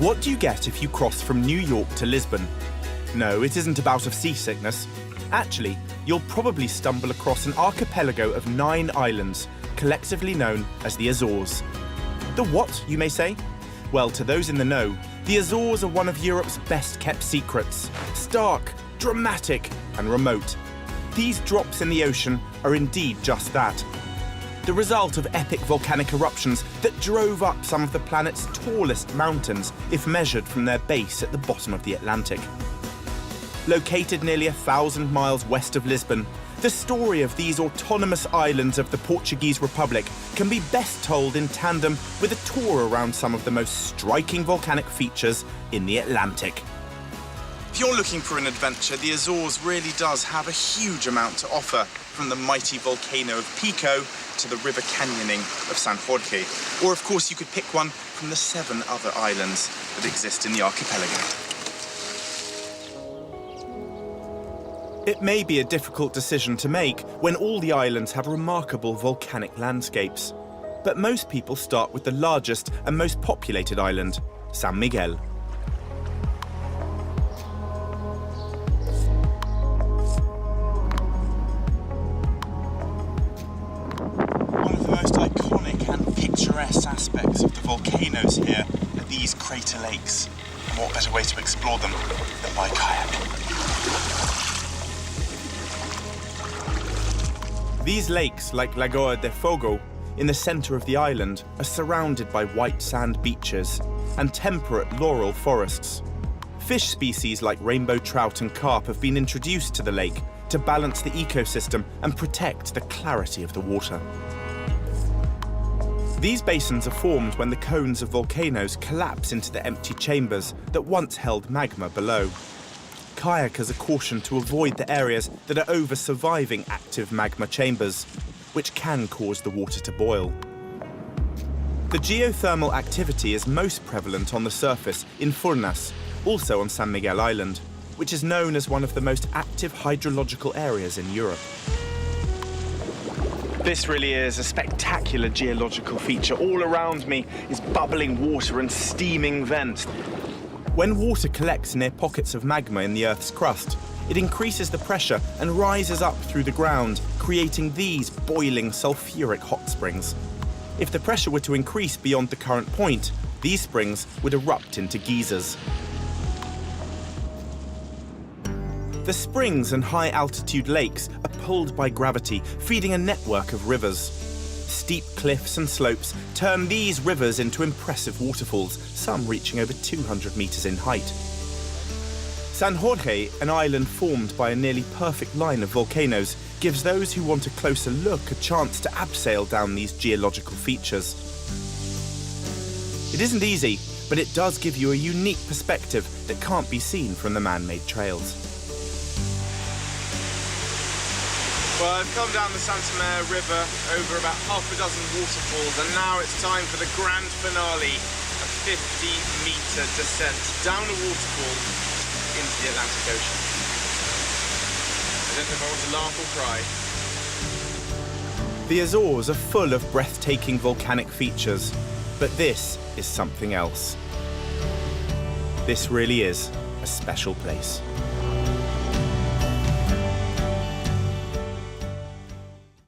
What do you get if you cross from New York to Lisbon? No, it isn't a bout of seasickness. Actually, you'll probably stumble across an archipelago of 9 islands, collectively known as the Azores. The what, you may say? Well, to those in the know, the Azores are one of Europe's best-kept secrets. Stark, dramatic, and remote. These drops in the ocean are indeed just that. The result of epic volcanic eruptions that drove up some of the planet's tallest mountains if measured from their base at the bottom of the Atlantic. Located nearly 1,000 miles west of Lisbon, the story of these autonomous islands of the Portuguese Republic can be best told in tandem with a tour around some of the most striking volcanic features in the Atlantic. If you're looking for an adventure, the Azores really does have a huge amount to offer, from the mighty volcano of Pico to the river canyoning of San Jorge. Or, of course, you could pick one from the 7 other islands that exist in the archipelago. It may be a difficult decision to make when all the islands have remarkable volcanic landscapes. But most people start with the largest and most populated island, San Miguel. Picturesque aspects of the volcanoes here are these crater lakes. And what better way to explore them than by kayak? These lakes, like Lagoa de Fogle, in the centre of the island, are surrounded by white sand beaches and temperate laurel forests. Fish species like rainbow trout and carp have been introduced to the lake to balance the ecosystem and protect the clarity of the water. These basins are formed when the cones of volcanoes collapse into the empty chambers that once held magma below. Kayakers are cautioned to avoid the areas that are over surviving active magma chambers, which can cause the water to boil. The geothermal activity is most prevalent on the surface in Furnas, also on San Miguel Island, which is known as one of the most active hydrological areas in Europe. This really is a spectacular geological feature. All around me is bubbling water and steaming vents. When water collects near pockets of magma in the Earth's crust, it increases the pressure and rises up through the ground, creating these boiling sulfuric hot springs. If the pressure were to increase beyond the current point, these springs would erupt into geysers. The springs and high-altitude lakes are pulled by gravity, feeding a network of rivers. Steep cliffs and slopes turn these rivers into impressive waterfalls, some reaching over 200 meters in height. San Jorge, an island formed by a nearly perfect line of volcanoes, gives those who want a closer look a chance to abseil down these geological features. It isn't easy, but it does give you a unique perspective that can't be seen from the man-made trails. Well, I've come down the Santa Maria River over about half a dozen waterfalls, and now it's time for the grand finale, a 50-meter descent down a waterfall into the Atlantic Ocean. I don't know if I want to laugh or cry. The Azores are full of breathtaking volcanic features, but this is something else. This really is a special place.